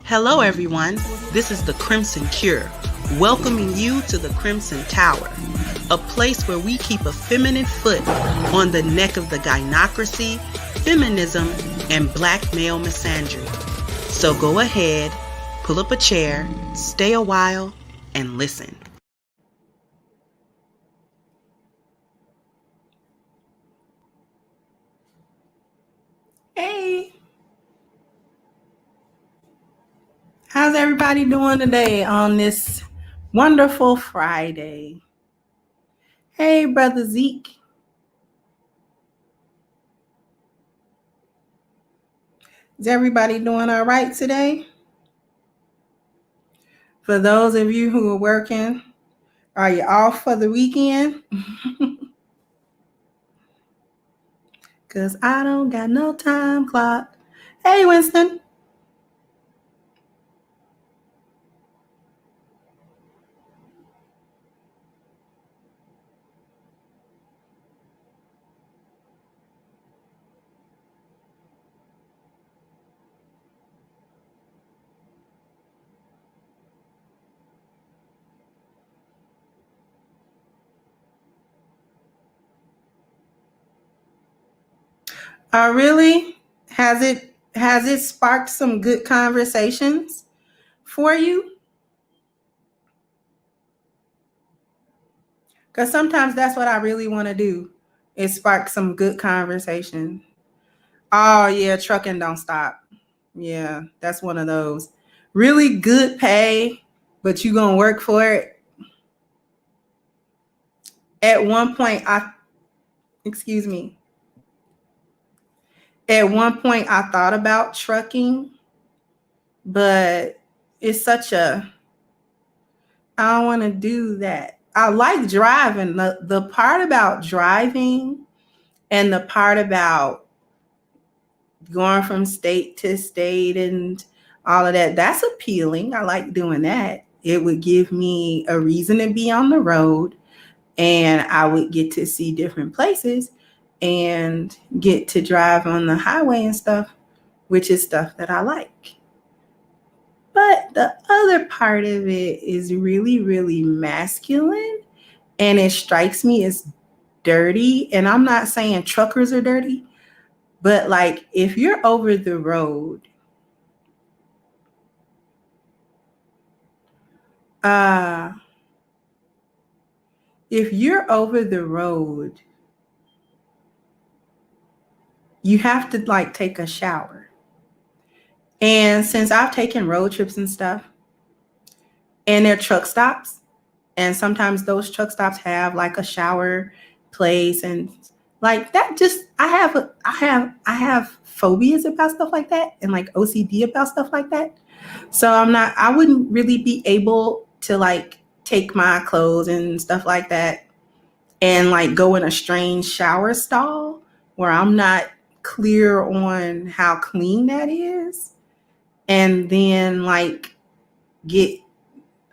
Hello everyone, this is the Crimson Cure, welcoming you to the Crimson Tower, a place where we keep a feminine foot on the neck of the gynocracy, feminism, and black male misandry. So go ahead, pull up a chair, stay a while, and listen. Hey! How's everybody doing today on this wonderful Friday? Hey, Brother Zeke. Is everybody doing all right today? For those of you who are working, are you off for the weekend? Because I don't got no time clock. Hey, Winston. Really? Has it sparked some good conversations for you? Because sometimes that's what I really want to do, is spark some good conversation. Oh yeah, trucking don't stop. Yeah, that's one of those. Really good pay, but you gonna work for it. At one point, excuse me. At one point, I thought about trucking, but it's such a, I don't want to do that. I like driving. The part about driving and the part about going from state to state and all of that, that's appealing. I like doing that. It would give me a reason to be on the road, and I would get to see different places and get to drive on the highway and stuff, which is stuff that I like. But the other part of it is really, really masculine. And it strikes me as dirty. And I'm not saying truckers are dirty, but like if you're over the road, uh, if you're over the road, you have to like take a shower. And since I've taken road trips and stuff, and they're truck stops, and sometimes those truck stops have like a shower place and like that, just I have phobias about stuff like that and like OCD about stuff like that. So I wouldn't really be able to like take my clothes and stuff like that and like go in a strange shower stall where I'm not clear on how clean that is, and then like get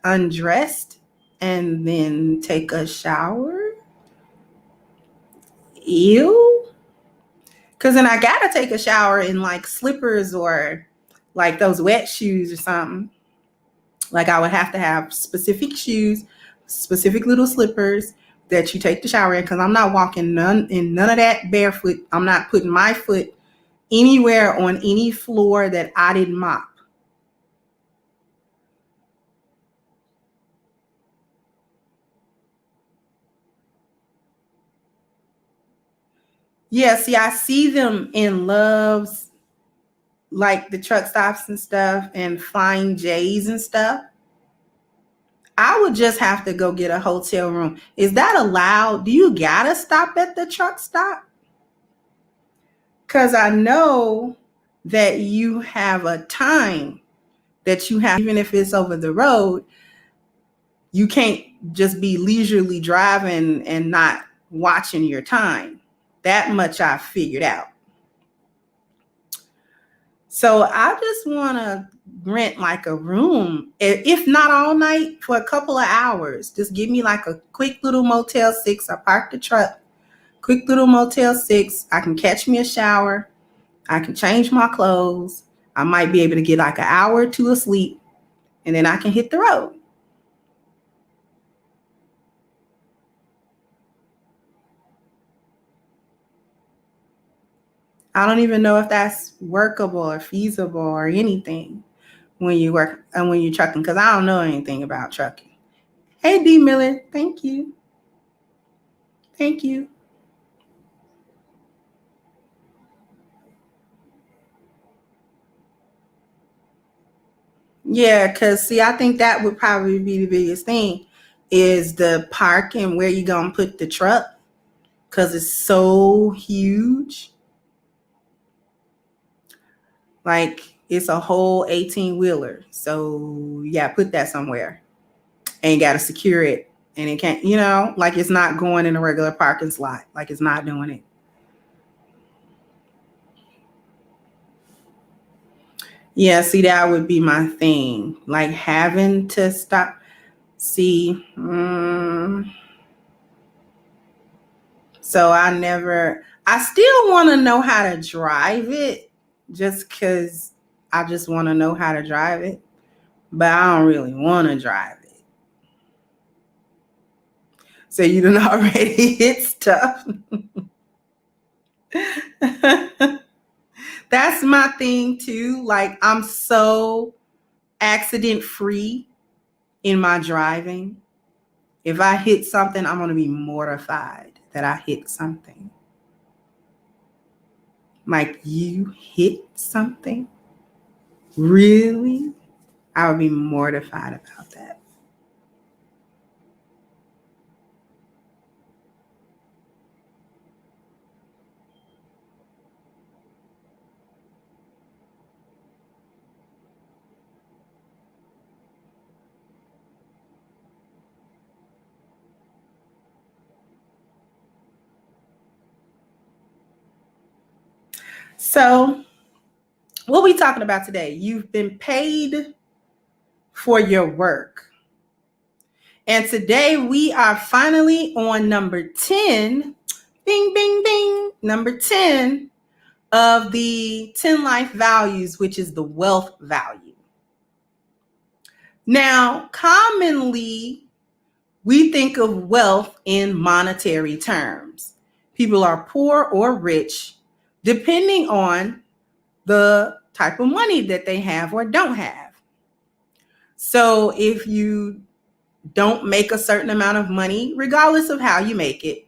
undressed and then take a shower. Ew. Because then I gotta take a shower in like slippers or like those wet shoes or something. Like I would have to have specific shoes, specific little slippers that you take the shower in, because I'm not walking none of that barefoot. I'm not putting my foot anywhere on any floor that I didn't mop. Yeah, see, I see them in Love's, like the truck stops and stuff, and Flying J's and stuff. I would just have to go get a hotel room. Is that allowed? Do you gotta stop at the truck stop? Because I know that you have a time that you have, even if it's over the road, you can't just be leisurely driving and not watching your time. That much I figured out. So I just want to rent like a room, if not all night, for a couple of hours. Just give me like a quick little Motel 6. I park the truck, quick little Motel 6. I can catch me a shower. I can change my clothes. I might be able to get like an hour or two of sleep, and then I can hit the road. I don't even know if that's workable or feasible or anything when you work and when you're trucking, because I don't know anything about trucking. Hey, D Miller, thank you. Thank you. Yeah, because see, I think that would probably be the biggest thing is the parking, where you gonna put the truck, because it's so huge. Like it's a whole 18 wheeler. So yeah, put that somewhere and gotta secure it. And it can't, like it's not going in a regular parking slot. Like it's not doing it. Yeah, see, that would be my thing. Like having to stop. See, so I still want to know how to drive it just because I just want to know how to drive it, but I don't really want to drive it. So you done already hit stuff. That's my thing too. Like I'm so accident free in my driving. If I hit something, I'm going to be mortified that I hit something. Like you hit something? Really? I would be mortified about that. So, what we talking about today? You've been paid for your work. And today we are finally on number 10. Bing, bing, bing. Number 10 of the 10 life values, which is the wealth value. Now, commonly, we think of wealth in monetary terms. People are poor or rich, depending on the type of money that they have or don't have. So if you don't make a certain amount of money, regardless of how you make it,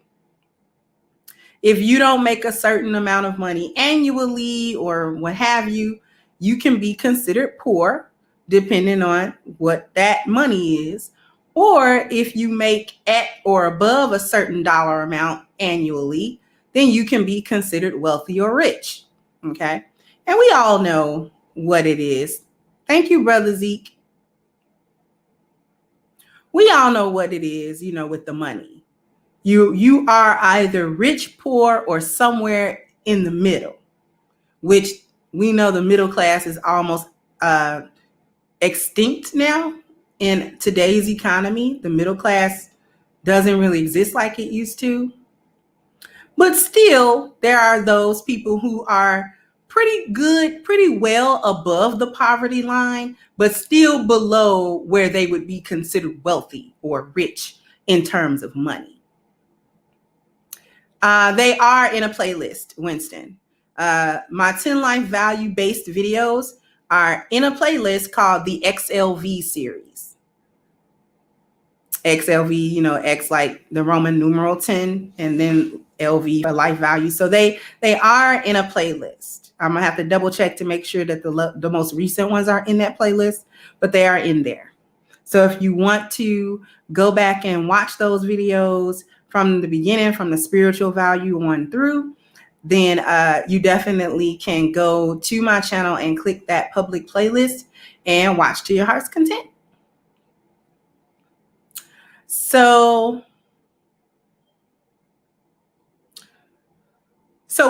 if you don't make a certain amount of money annually or what have you, you can be considered poor depending on what that money is. Or if you make at or above a certain dollar amount annually, then you can be considered wealthy or rich. Okay. And we all know what it is. Thank you, Brother Zeke. We all know what it is, with the money. You are either rich, poor, or somewhere in the middle, which we know the middle class is almost extinct now in today's economy. The middle class doesn't really exist like it used to. But still, there are those people who are pretty good, pretty well above the poverty line, but still below where they would be considered wealthy or rich in terms of money. They are in a playlist, Winston. My 10 life value based videos are in a playlist called the XLV series. XLV, X like the Roman numeral 10, and then LV for life value. So they are in a playlist. I'm gonna have to double check to make sure that the most recent ones are in that playlist, but they are in there. So if you want to go back and watch those videos from the beginning, from the spiritual value on through, then you definitely can go to my channel and click that public playlist and watch to your heart's content. So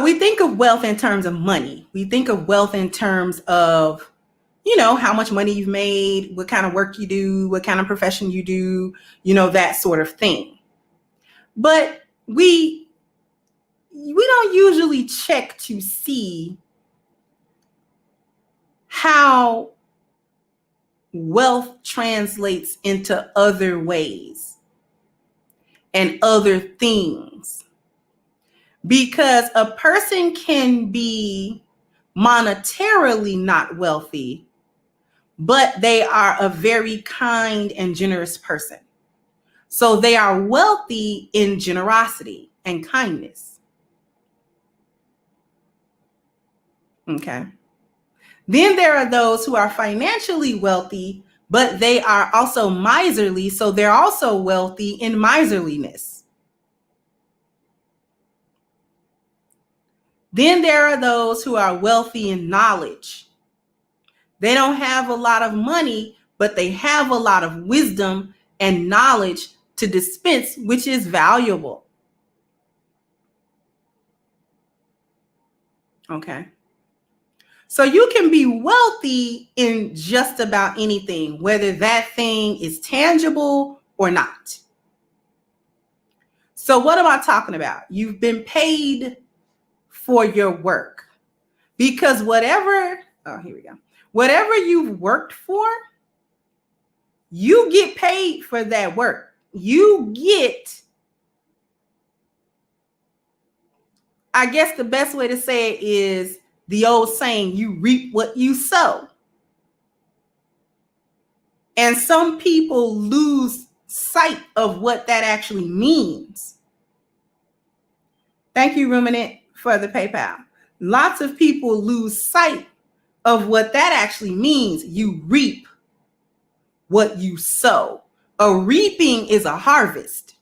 we think of wealth in terms of money. We think of wealth in terms of, how much money you've made, what kind of work you do, what kind of profession you do, that sort of thing. But we don't usually check to see how wealth translates into other ways and other things. Because a person can be monetarily not wealthy, but they are a very kind and generous person. So they are wealthy in generosity and kindness. Okay. Then there are those who are financially wealthy, but they are also miserly. So they're also wealthy in miserliness. Then there are those who are wealthy in knowledge. They don't have a lot of money, but they have a lot of wisdom and knowledge to dispense, which is valuable. Okay. So you can be wealthy in just about anything, whether that thing is tangible or not. So what am I talking about? You've been paid for your work, because whatever you've worked for, you get paid for that work. You get, I guess the best way to say it is the old saying, you reap what you sow. And some people lose sight of what that actually means. Thank you, Ruminant, for the PayPal. Lots of people lose sight of what that actually means. You reap what you sow. A reaping is a harvest.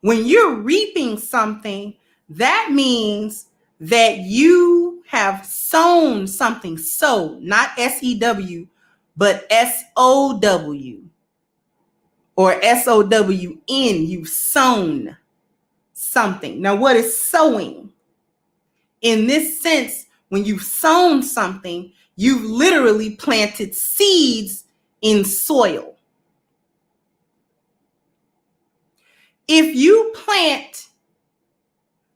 When you're reaping something, that means that you have sown something. Sow, not S-E-W, but S-O-W or S-O-W-N. You've sown something. Now, what is sowing? In this sense, when you've sown something, you've literally planted seeds in soil. If you plant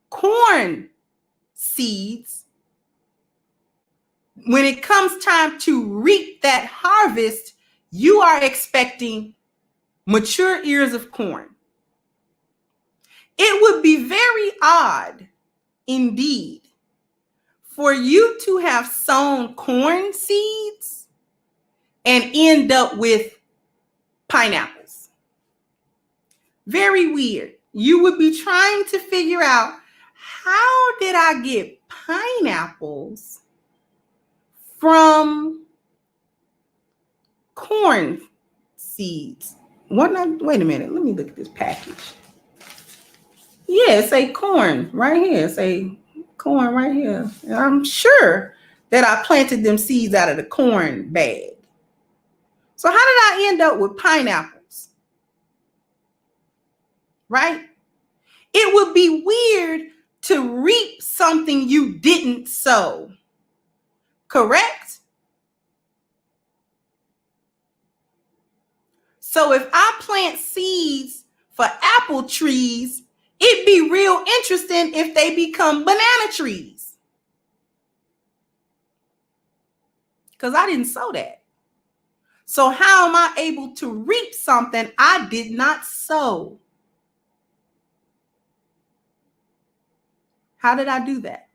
corn seeds, when it comes time to reap that harvest, you are expecting mature ears of corn. It would be very odd indeed for you to have sown corn seeds and end up with pineapples. Very weird. You would be trying to figure out, how did I get pineapples from corn seeds? Wait a minute. Let me look at this package. Yeah, it say corn right here. It say corn right here. And I'm sure that I planted them seeds out of the corn bag. So how did I end up with pineapples? Right? It would be weird to reap something you didn't sow. Correct? So if I plant seeds for apple trees, it'd be real interesting if they become banana trees. Because I didn't sow that. So how am I able to reap something I did not sow? How did I do that?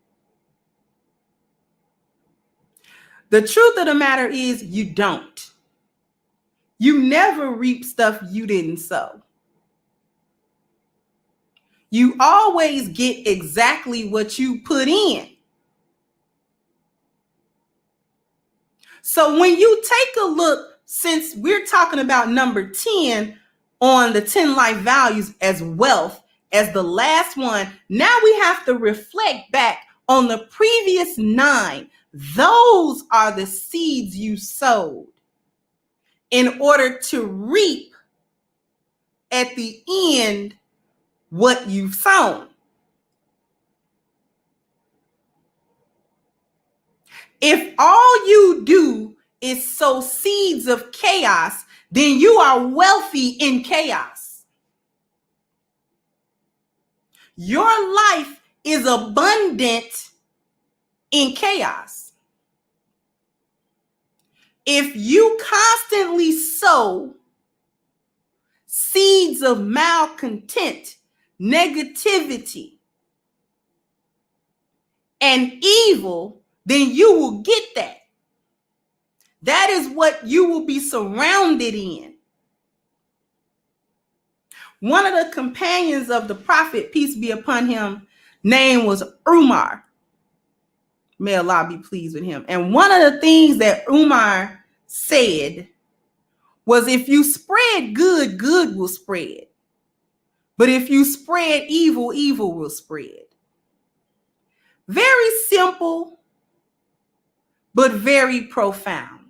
The truth of the matter is you don't. You never reap stuff you didn't sow. You always get exactly what you put in. So when you take a look, since we're talking about number 10 on the 10 life values as wealth, as the last one, now we have to reflect back on the previous 9. Those are the seeds you sowed in order to reap at the end what you've sown. If all you do is sow seeds of chaos, then you are wealthy in chaos. Your life is abundant in chaos. If you constantly sow seeds of malcontent, negativity, and evil, then you will get that. That is what you will be surrounded in. One of the companions of the prophet, peace be upon him, name was Umar. May Allah be pleased with him. And one of the things that Umar said was, if you spread good, good will spread. But if you spread evil, evil will spread. Very simple, but very profound.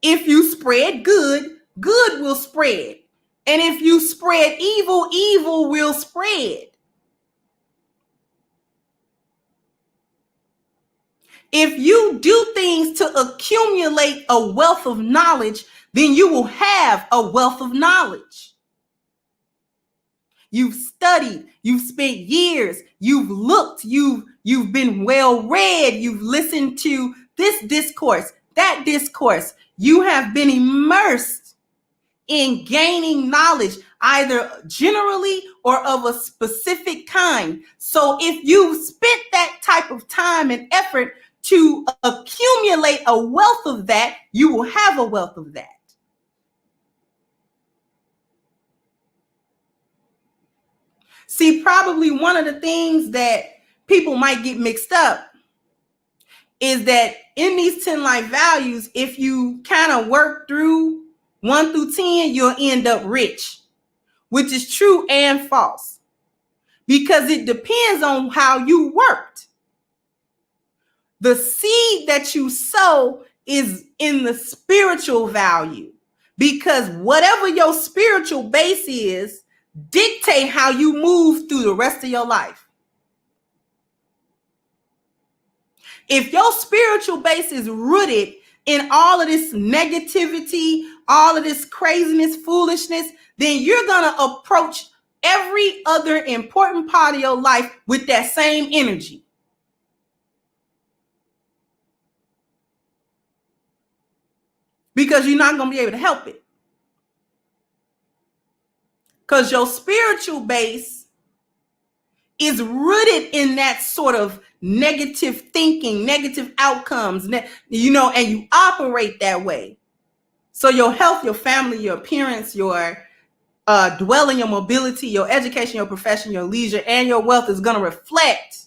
If you spread good, good will spread. And if you spread evil, evil will spread. If you do things to accumulate a wealth of knowledge, then you will have a wealth of knowledge. You've studied, you've spent years, you've looked, you've been well read, you've listened to this discourse, that discourse. You have been immersed in gaining knowledge, either generally or of a specific kind. So if you spent that type of time and effort to accumulate a wealth of that, you will have a wealth of that. See, probably one of the things that people might get mixed up is that in these 10 life values, if you kind of work through 1 through 10, you'll end up rich, which is true and false, because it depends on how you worked. The seed that you sow is in the spiritual value, because whatever your spiritual base is, dictate how you move through the rest of your life. If your spiritual base is rooted in all of this negativity, all of this craziness, foolishness, then you're going to approach every other important part of your life with that same energy. because you're not going to be able to help it. Because your spiritual base is rooted in that sort of negative thinking, negative outcomes, and you operate that way. So your health, your family, your appearance, your dwelling, your mobility, your education, your profession, your leisure, and your wealth is going to reflect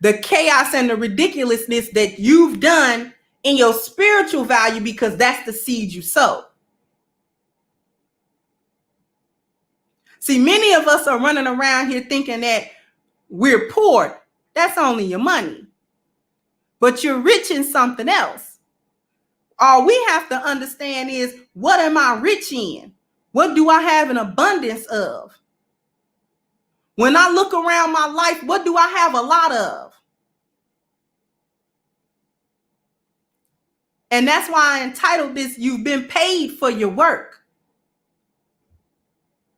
the chaos and the ridiculousness that you've done in your spiritual value, because that's the seed you sow. See, many of us are running around here thinking that we're poor. That's only your money. But you're rich in something else. All we have to understand is, what am I rich in? What do I have an abundance of? When I look around my life, what do I have a lot of? And that's why I entitled this, You've Been Paid for Your Work.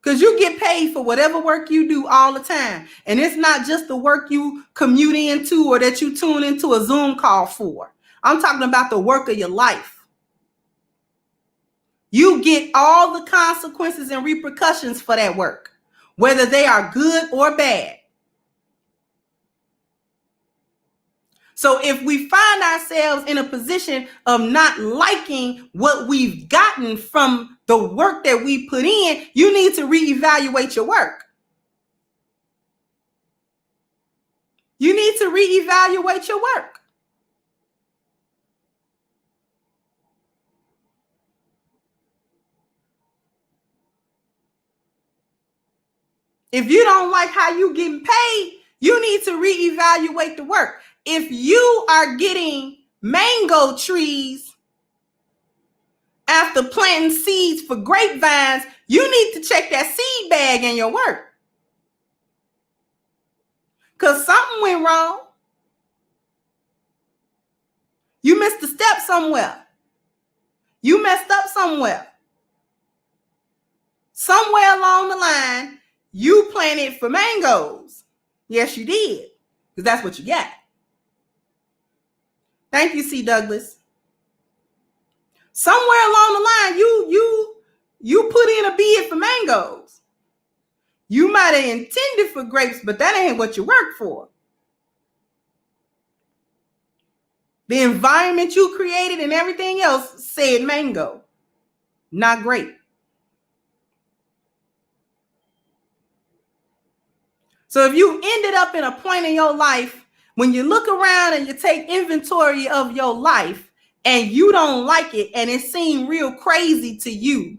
Because you get paid for whatever work you do all the time. And it's not just the work you commute into or that you tune into a Zoom call for. I'm talking about the work of your life. You get all the consequences and repercussions for that work, whether they are good or bad. So if we find ourselves in a position of not liking what we've gotten from the work that we put in, you need to reevaluate your work. You need to reevaluate your work. If you don't like how you getting paid, you need to reevaluate the work. If you are getting mango trees after planting seeds for grapevines, you need to check that seed bag in your work. Because something went wrong. You missed a step somewhere. You messed up somewhere. Somewhere along the line, you planted for mangoes. Yes, you did. Because that's what you got. Thank you, C. Douglas. Somewhere along the line, you put in a bid for mangoes. You might have intended for grapes, but that ain't what you worked for. The environment you created and everything else said mango, not grape. So if you ended up in a point in your life when you look around and you take inventory of your life and you don't like it and it seemed real crazy to you,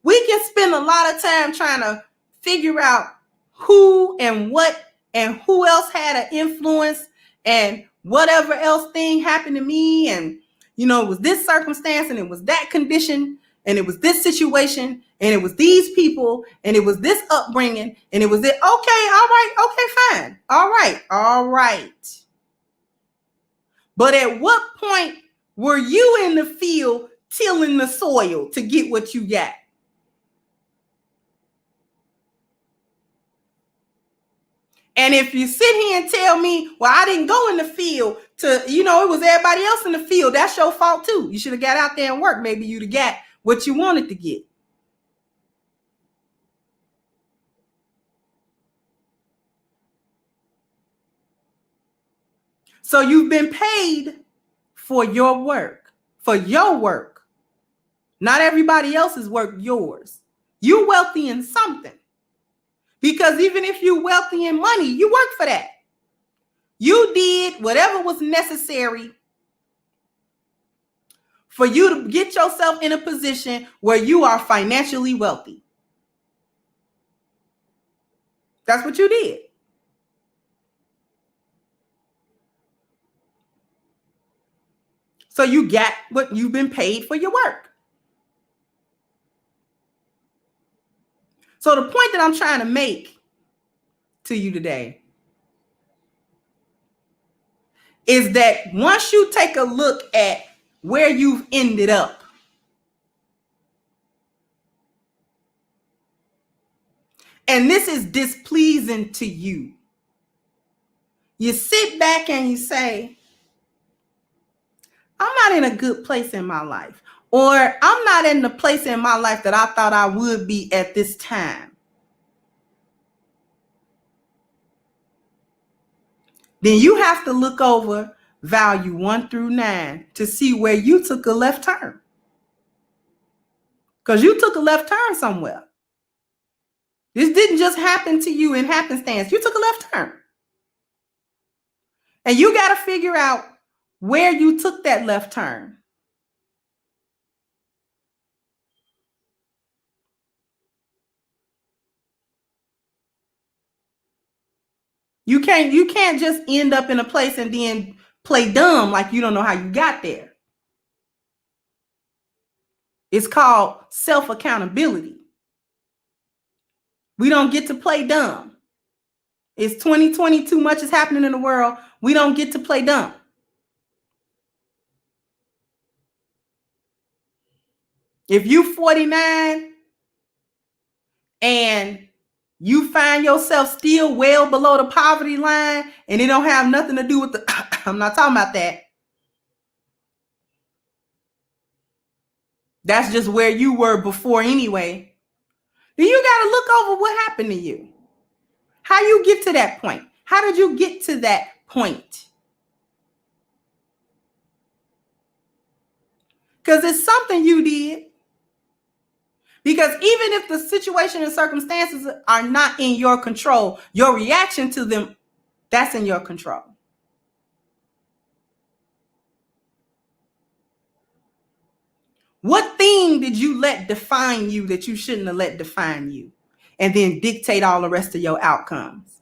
we can spend a lot of time trying to figure out who and what and who else had an influence and whatever else thing happened to me. And, it was this circumstance and it was that condition and it was this situation and it was these people and it was this upbringing and it was it. Okay, all right, okay, fine. All right. But at what point were you in the field tilling the soil to get what you got? And if you sit here and tell me, well, I didn't go in the field to, it was everybody else in the field, that's your fault too. You should have got out there and worked. Maybe you'd have got what you wanted to get. So you've been paid for your work, Not everybody else's work, yours. You're wealthy in something. Because even if you're wealthy in money, you work for that. You did whatever was necessary for you to get yourself in a position where you are financially wealthy. That's what you did. So you got what you've been paid for your work. So the point that I'm trying to make to you today is that once you take a look at where you've ended up, and this is displeasing to you, you sit back and you say, I'm not in a good place in my life, or I'm not in the place in my life that I thought I would be at this time. Then you have to look over value 1 through 9 to see where you took a left turn. Because you took a left turn somewhere. This didn't just happen to you in happenstance. You took a left turn. And you got to figure out where you took that left turn. You can't just end up in a place and then play dumb like you don't know how you got there. It's called self-accountability. We don't get to play dumb. It's 2020, too much is happening in the world. We don't get to play dumb. If you 49 and you find yourself still well below the poverty line and it don't have nothing to do with the I'm not talking about that. That's just where you were before anyway. Then you got to look over what happened to you. How you get to that point? How did you get to that point? Because it's something you did. Because even if the situation and circumstances are not in your control, your reaction to them, that's in your control. What thing did you let define you that you shouldn't have let define you? And then dictate all the rest of your outcomes?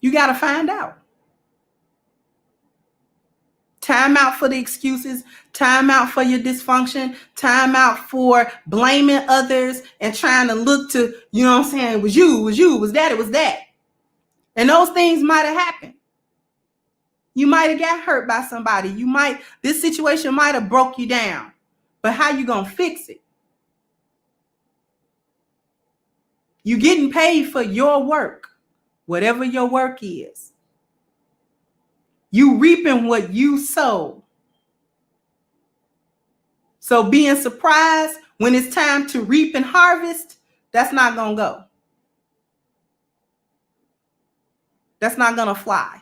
You got to find out. Time out for the excuses, time out for your dysfunction, time out for blaming others and trying to look to, you know what I'm saying, it was you, was that, it was that. And those things might have happened. You might have got hurt by somebody. This situation might have broke you down. But how you going to fix it? You're getting paid for your work, whatever your work is. You reaping what you sow. So being surprised when it's time to reap and harvest, that's not going to go. That's not going to fly.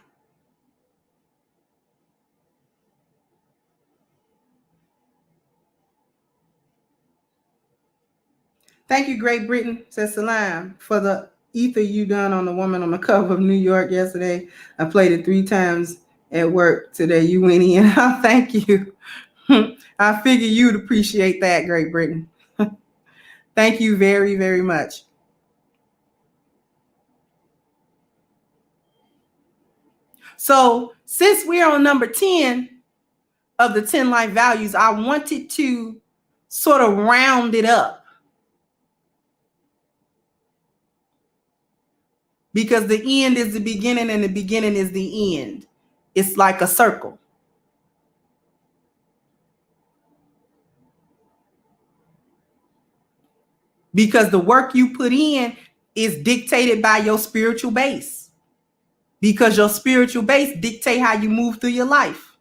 Thank you, Great Britain, says Salam, for the ether you done on the woman on the cover of New York yesterday. I played it 3 times at work today. You went in. Thank you. I figure you'd appreciate that, Great Britain. Thank you very, very much. So since we're on number 10 of the 10 life values, I wanted to sort of round it up. Because the end is the beginning and the beginning is the end. It's like a circle. Because the work you put in is dictated by your spiritual base. Because your spiritual base dictates how you move through your life.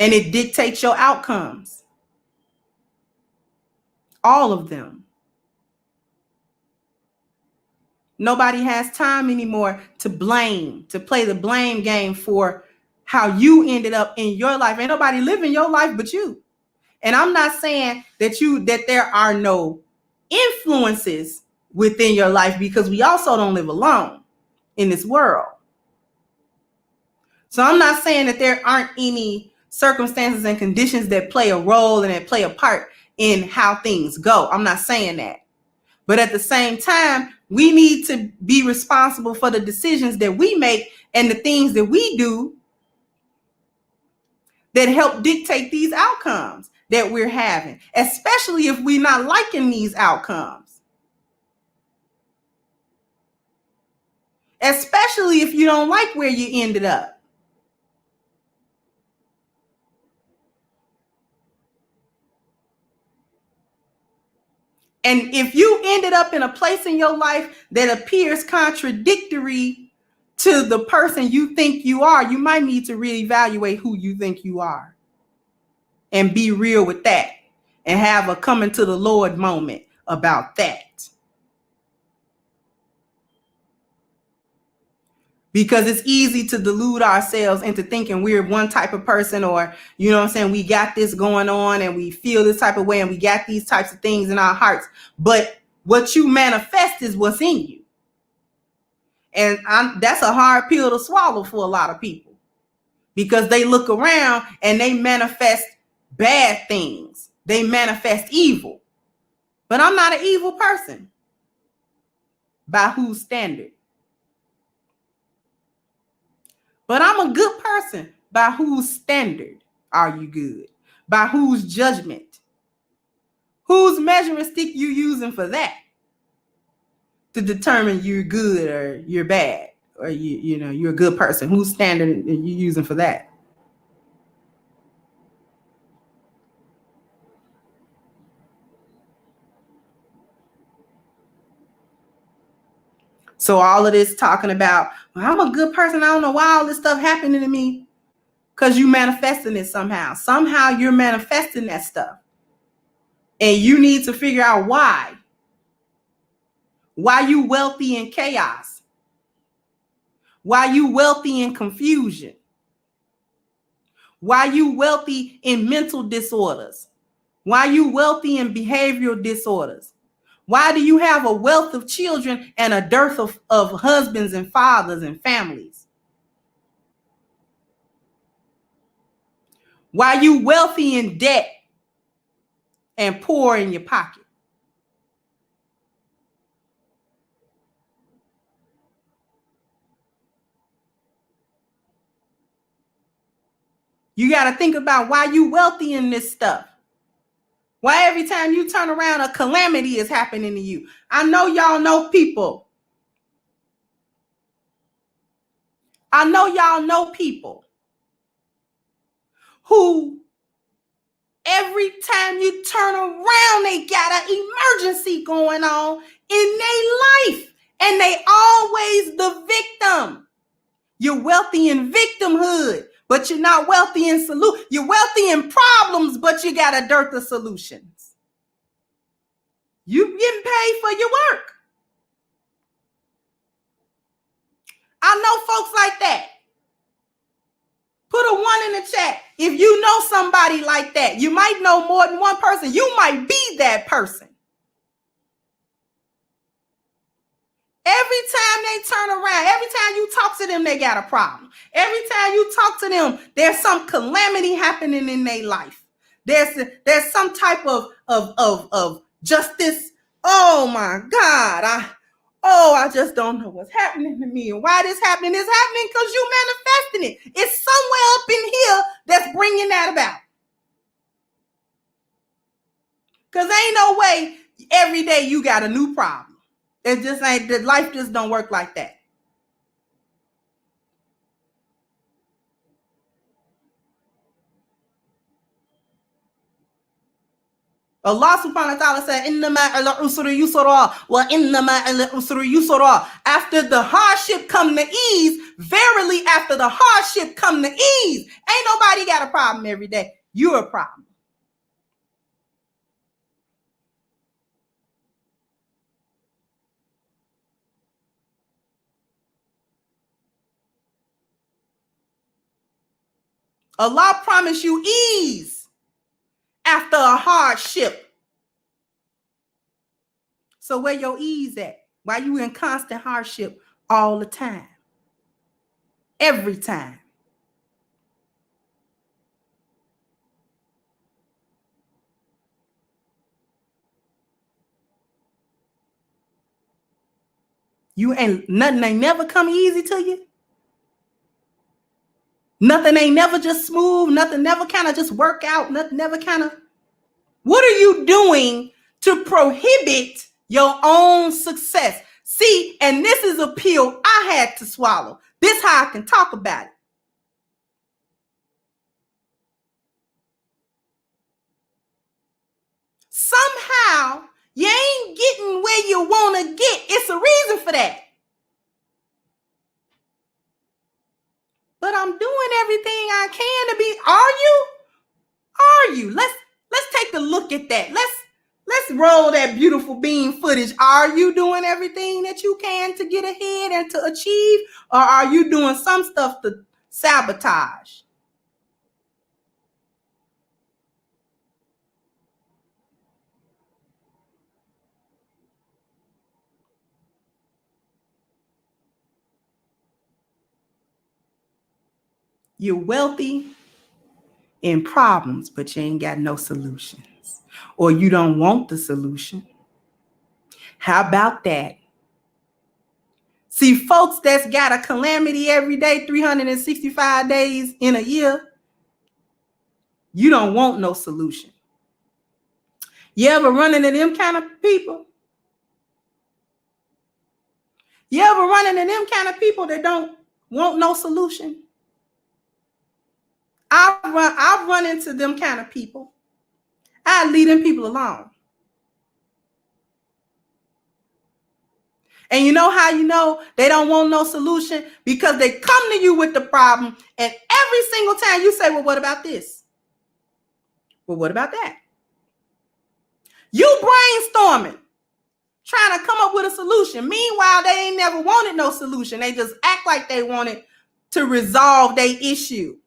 And it dictates your outcomes. All of them. Nobody has time anymore to blame, to play the blame game for how you ended up in your life. Ain't nobody living your life but you. And I'm not saying that there are no influences within your life, because we also don't live alone in this world. So I'm not saying that there aren't any circumstances and conditions that play a role and that play a part in how things go. I'm not saying that. But at the same time, we need to be responsible for the decisions that we make and the things that we do that help dictate these outcomes that we're having, especially if we're not liking these outcomes. Especially if you don't like where you ended up. And if you ended up in a place in your life that appears contradictory to the person you think you are, you might need to reevaluate who you think you are and be real with that and have a coming to the Lord moment about that. Because it's easy to delude ourselves into thinking we're one type of person, or, you know what I'm saying, we got this going on and we feel this type of way and we got these types of things in our hearts. But what you manifest is what's in you. And that's a hard pill to swallow for a lot of people, because they look around and they manifest bad things. They manifest evil. But I'm not an evil person. By whose standard? But I'm a good person. By whose standard are you good? By whose judgment? Whose measuring stick you using for that to determine you're good or you're bad, or you're a good person? Whose standard are you using for that? So all of this talking about, well, I'm a good person, I don't know why all this stuff happening to me. Because you manifesting it somehow. Somehow you're manifesting that stuff. And you need to figure out why. Why you wealthy in chaos? Why you wealthy in confusion? Why you wealthy in mental disorders? Why you wealthy in behavioral disorders? Why do you have a wealth of children and a dearth of husbands and fathers and families? Why you wealthy in debt and poor in your pocket? You got to think about why you wealthy in this stuff. Why every time you turn around, a calamity is happening to you. I know y'all know people. I know y'all know people who every time you turn around, they got an emergency going on in their life. And they always the victim. You're wealthy in victimhood, but you're not wealthy in solution. You're wealthy in problems, but you got a dearth of solutions. You getting paid for your work. I know folks like that. Put a 1 in the chat if you know somebody like that. You might know more than one person. You might be that person. Every time they turn around, every time you talk to them, they got a problem. Every time you talk to them, there's some calamity happening in their life. There's some type of justice. Oh my God. I just don't know what's happening to me and why this happening. It's happening because you manifesting it. It's somewhere up in here that's bringing that about. Because ain't no way every day you got a new problem. It just ain't, that life just don't work like that. Allah subhanahu wa ta'ala said, "Innama ala usri yusra wa innama ala usri yusra." After the hardship come the ease. Verily, after the hardship come the ease. Ain't nobody got a problem every day. You're a problem. Allah promised you ease after a hardship. So where your ease at? Why you in constant hardship all the time? Every time. Nothing ain't never come easy to you. Nothing ain't never just smooth. Nothing never kind of just work out. Nothing never kind of. What are you doing to prohibit your own success? See, and this is a pill I had to swallow. This how I can talk about it. Somehow You ain't getting where you want to get. It's a reason for that. But I'm doing everything I can to be. Are you? Let's take a look at that. Let's roll that beautiful beam footage. Are you doing everything that you can to get ahead and to achieve? Or are you doing some stuff to sabotage? You're wealthy in problems, but you ain't got no solutions. Or you don't want the solution. How about that? See, folks that's got a calamity every day, 365 days in a year, you don't want no solution. You ever run into them kind of people? You ever run into them kind of people that don't want no solution? I've run into them kind of people. I leave them people alone. And you know how you know they don't want no solution? Because they come to you with the problem, and every single time you say, well, what about this? Well, what about that? You brainstorming, trying to come up with a solution. Meanwhile, they ain't never wanted no solution. They just act like they wanted to resolve their issue.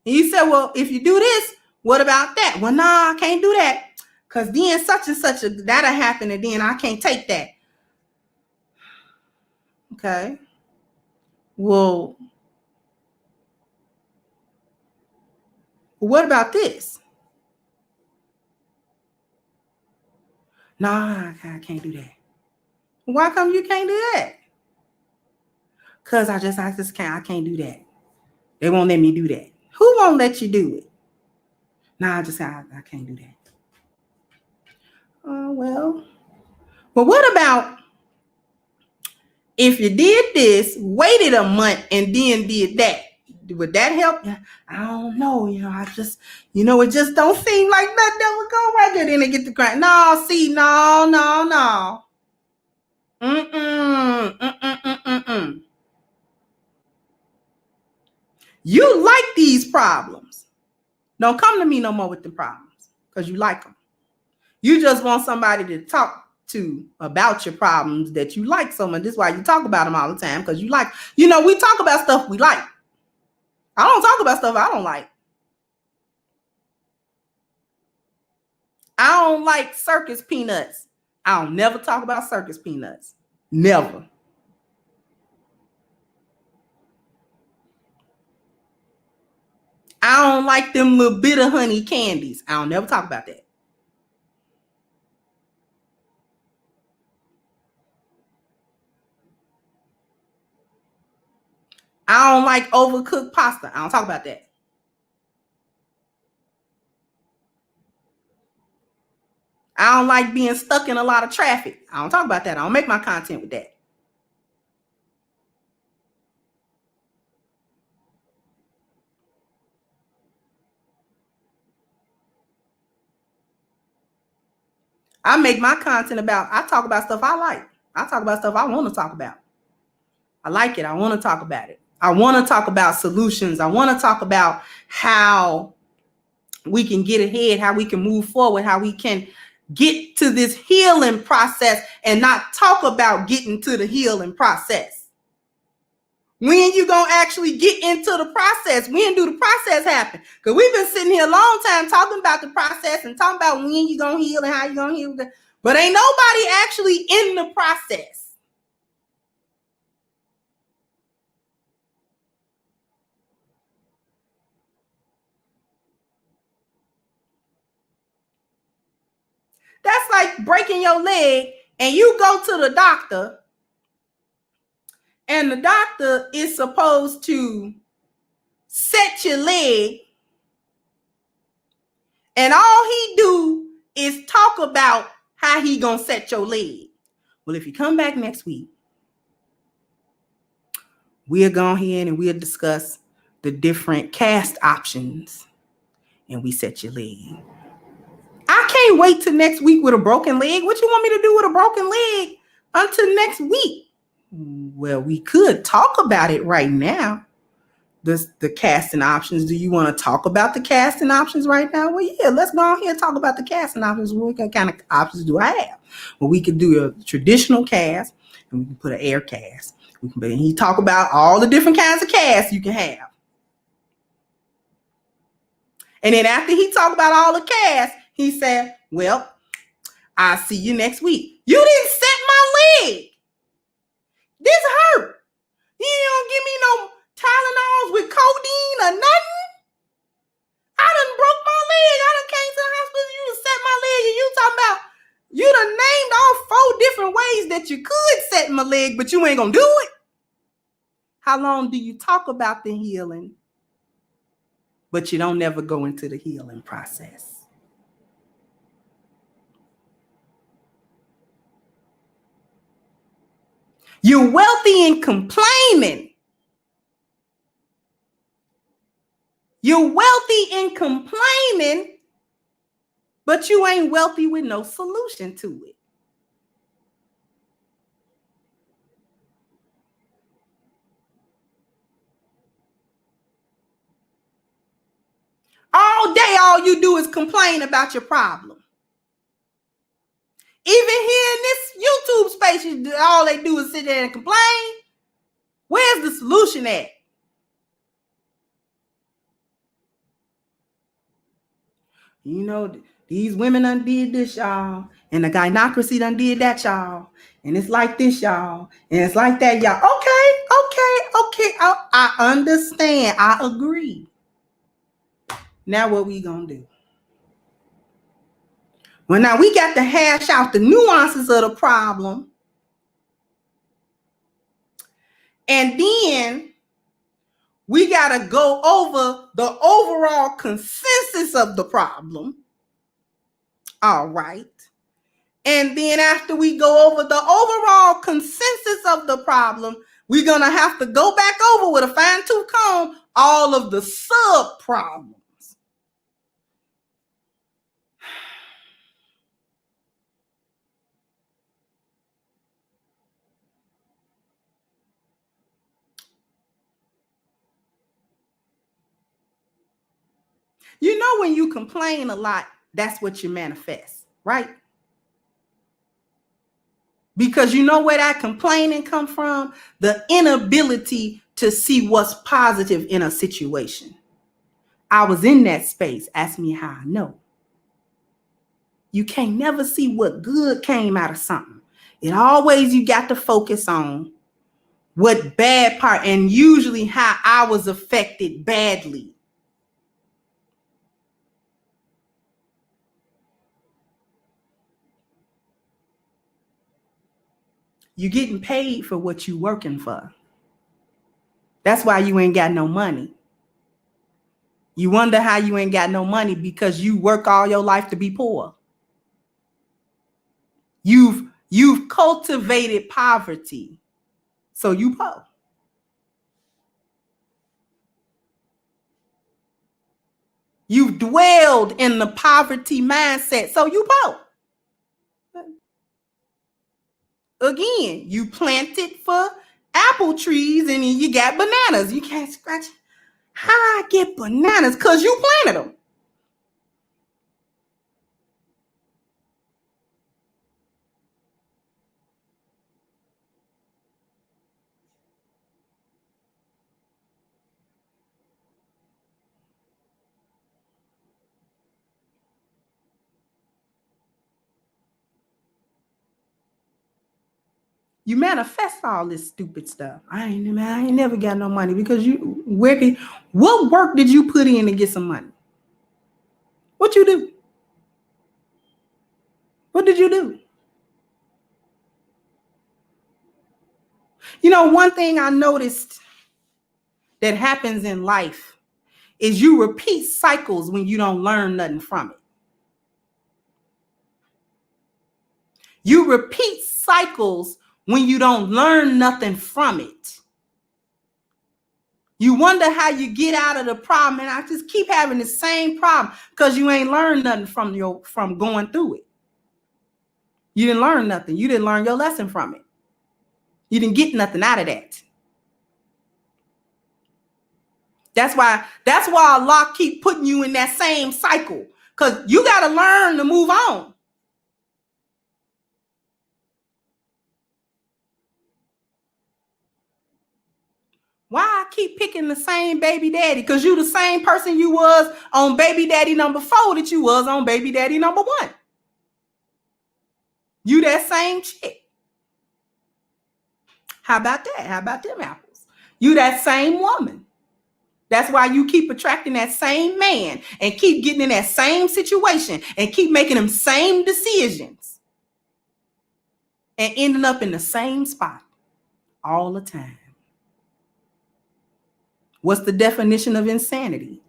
And you said, well, if you do this, what about that? Well, nah, I can't do that. Because then such and such, that'll happen, and then I can't take that. Okay. Well, what about this? Nah, I can't do that. Why come you can't do that? Because I just can't. I can't do that. They won't let me do that. Who won't let you do it? Nah, I can't do that. Oh, well. But what about if you did this, waited a month, and then did that? Would that help? I don't know. It just don't seem like that would go right there. Then they get the grant. No, see, no. Mm-mm. You like these problems. Don't come to me no more with the problems because you like them. You just want somebody to talk to about your problems that you like so much. This is why you talk about them all the time, because you like, we talk about stuff we like. I don't talk about stuff I don't like. I don't like circus peanuts. I'll never talk about circus peanuts. Never. I don't like them little bit of honey candies. I'll never talk about that. I don't like overcooked pasta. I don't talk about that. I don't like being stuck in a lot of traffic. I don't talk about that. I don't make my content with that. I talk about stuff I like. I talk about stuff I want to talk about. I like it. I want to talk about it. I want to talk about solutions. I want to talk about how we can get ahead, how we can move forward, how we can get to this healing process and not talk about getting to the healing process. When you gonna actually get into the process? When do the process happen? Because we've been sitting here a long time talking about the process and talking about when you gonna heal and how you gonna heal, but ain't nobody actually in the process. That's like breaking your leg and you go to the doctor and the doctor is supposed to set your leg, and all he do is talk about how he gonna set your leg. Well, if you come back next week, we'll go ahead and we'll discuss the different cast options and we set your leg. I can't wait till next week with a broken leg. What you want me to do with a broken leg until next week? Well, we could talk about it right now. The casting options. Do you want to talk about the casting options right now? Well, yeah, let's go on here and talk about the casting options. What kind of options do I have? Well, we could do a traditional cast, and we can put an air cast. He talk about all the different kinds of casts you can have. And then after he talked about all the casts, he said, well, I'll see you next week. You didn't set my leg. This hurt. You don't give me no Tylenols with codeine or nothing. I done broke my leg. I done came to the hospital. You done set my leg, and you talking about you done named all 4 different ways that you could set my leg, but you ain't gonna do it. How long do you talk about the healing, but you don't never go into the healing process? You're wealthy and complaining. You're wealthy and complaining, but you ain't wealthy with no solution to it. All day, all you do is complain about your problem. Even here in this YouTube space, all they do is sit there and complain. Where's the solution at? You know, these women done did this, y'all. And the gynocracy done did that, y'all. And it's like this, y'all. And it's like that, y'all. Okay. I understand. I agree. Now what we gonna do? Well, now we got to hash out the nuances of the problem. And then we got to go over the overall consensus of the problem. All right. And then after we go over the overall consensus of the problem, we're going to have to go back over with a fine-tooth comb all of the sub-problems. You know, when you complain a lot, that's what you manifest, right? Because you know where that complaining come from? The inability to see what's positive in a situation. I was in that space. Ask me how I know. You can't never see what good came out of something. It always, you got to focus on what bad part, and usually how I was affected badly. You're getting paid for what you're working for. That's why you ain't got no money. You wonder how you ain't got no money, because you work all your life to be poor. You've cultivated poverty, so you poor. You've dwelled in the poverty mindset, so you poor. Again, you planted for apple trees and you got bananas. You can't scratch. How I get bananas? Because you planted them. You manifest all this stupid stuff. I ain't never got no money, because what work did you put in to get some money? What you do? What did you do? You know, one thing I noticed that happens in life is you repeat cycles when you don't learn nothing from it. You repeat cycles when you don't learn nothing from it. You wonder how you get out of the problem, and I just keep having the same problem because you ain't learned nothing from going through it. You didn't learn nothing. You didn't learn your lesson from it. You didn't get nothing out of that. That's why Allah keep putting you in that same cycle, because you got to learn to move on. Why I keep picking the same baby daddy? Because you the same person you was on baby daddy number 4 that you was on baby daddy number 1. You that same chick. How about that? How about them apples? You that same woman. That's why you keep attracting that same man and keep getting in that same situation and keep making them same decisions and ending up in the same spot all the time. What's the definition of insanity?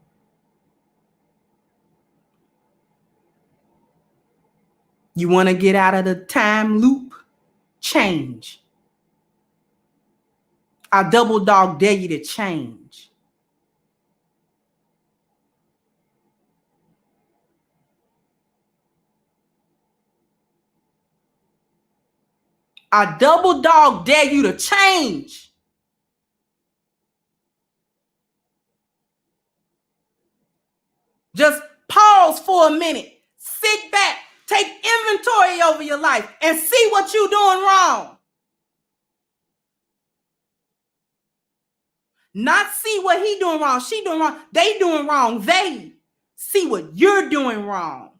You want to get out of the time loop? Change. I double dog dare you to change. I double dog dare you to change. Just pause for a minute. Sit back. Take inventory over your life and see what you're doing wrong. Not see what he doing wrong, she doing wrong, they doing wrong. They see what you're doing wrong.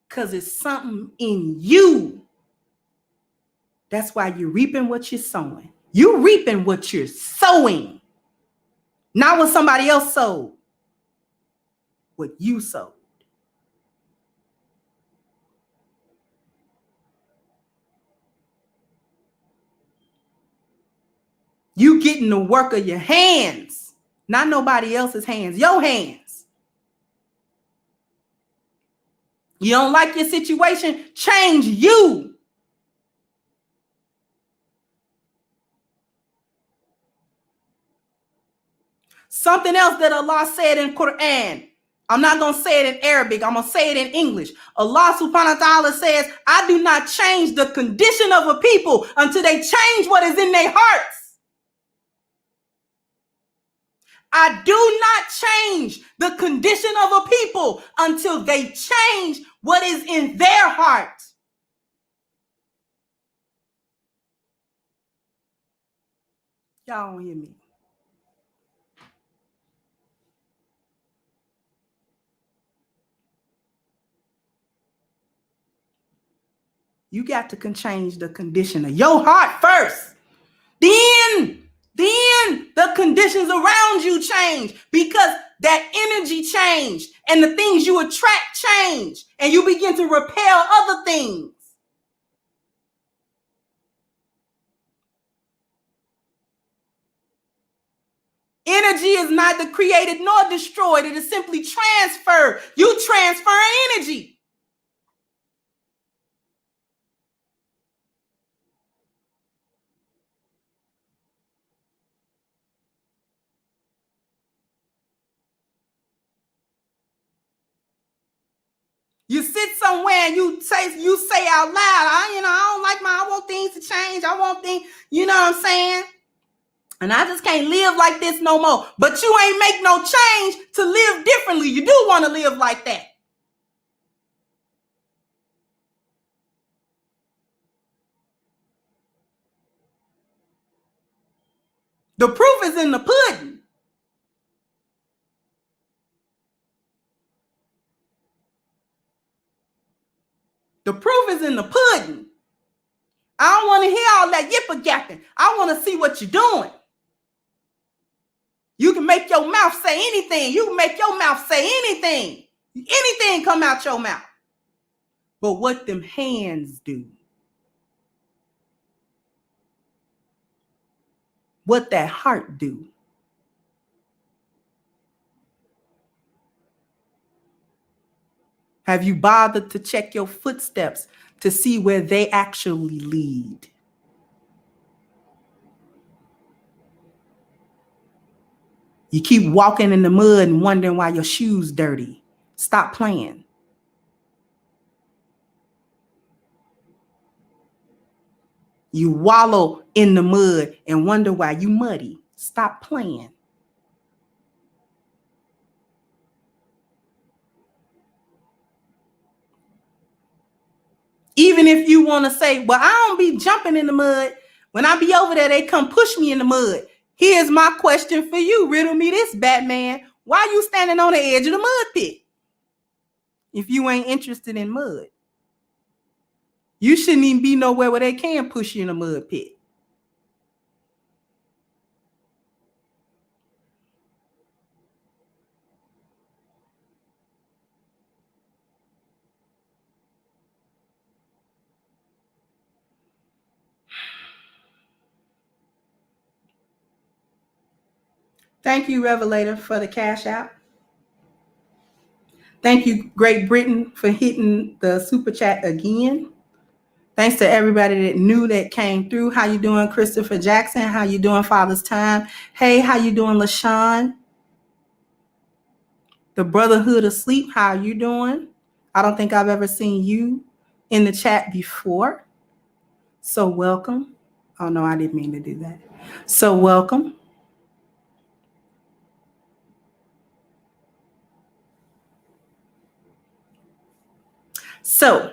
Because it's something in you. That's why you're reaping what you're sowing. You're reaping what you're sowing. Not what somebody else sowed. What you sowed. You getting the work of your hands. Not nobody else's hands. Your hands. You don't like your situation? Change you. Something else that Allah said in Quran. I'm not going to say it in Arabic. I'm going to say it in English. Allah subhanahu wa ta'ala says, I do not change the condition of a people until they change what is in their hearts. I do not change the condition of a people until they change what is in their heart. Y'all don't hear me. You got to change the condition of your heart first. Then the conditions around you change, because that energy changed and the things you attract change and you begin to repel other things. Energy is neither created nor destroyed. It is simply transferred. You transfer energy. You sit somewhere and you say out loud, I want things to change. I want things, you know what I'm saying? And I just can't live like this no more. But you ain't make no change to live differently. You do want to live like that. The proof is in the pudding. The proof is in the pudding. I don't want to hear all that yipper yapping. I want to see what you're doing. You can make your mouth say anything. You can make your mouth say anything. Anything come out your mouth. But what them hands do, what that heart do, Have you bothered to check your footsteps to see where they actually lead? You keep walking in the mud and wondering why your shoes dirty. Stop playing. You wallow in the mud and wonder why you muddy. Stop playing. Even if you want to say, well, I don't be jumping in the mud. When I be over there, they come push me in the mud. Here's my question for you. Riddle me this, Batman. Why you standing on the edge of the mud pit? If you ain't interested in mud. You shouldn't even be nowhere where they can push you in a mud pit. Thank you, Revelator, for the cash out. Thank you, Great Britain, for hitting the super chat again. Thanks to everybody that knew that came through. How you doing, Christopher Jackson? How you doing, Father's Time? Hey, how you doing, LaShawn? The Brotherhood of Sleep, how you doing? I don't think I've ever seen you in the chat before. So welcome. Oh, no, I didn't mean to do that. So welcome. So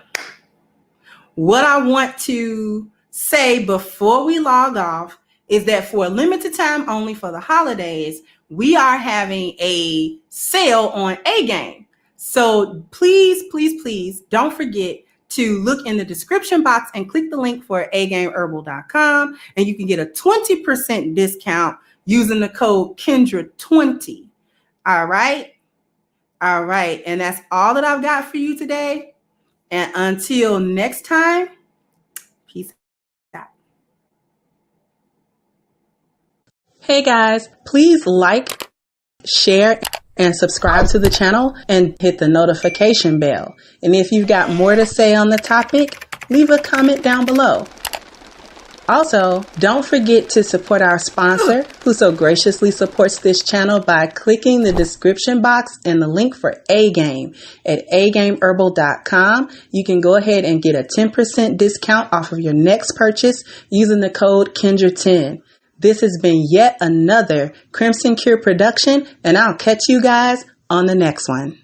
what I want to say before we log off is that for a limited time only for the holidays, we are having a sale on A-Game. So please, please, please don't forget to look in the description box and click the link for agameherbal.com, and you can get a 20% discount using the code Kendra20. All right. All right. And that's all that I've got for you today. And until next time, peace out. Hey guys, please like, share, and subscribe to the channel and hit the notification bell. And if you've got more to say on the topic, leave a comment down below. Also, don't forget to support our sponsor, who so graciously supports this channel by clicking the description box and the link for A-Game at agameherbal.com. You can go ahead and get a 10% discount off of your next purchase using the code Kendra10. This has been yet another Crimson Cure production, and I'll catch you guys on the next one.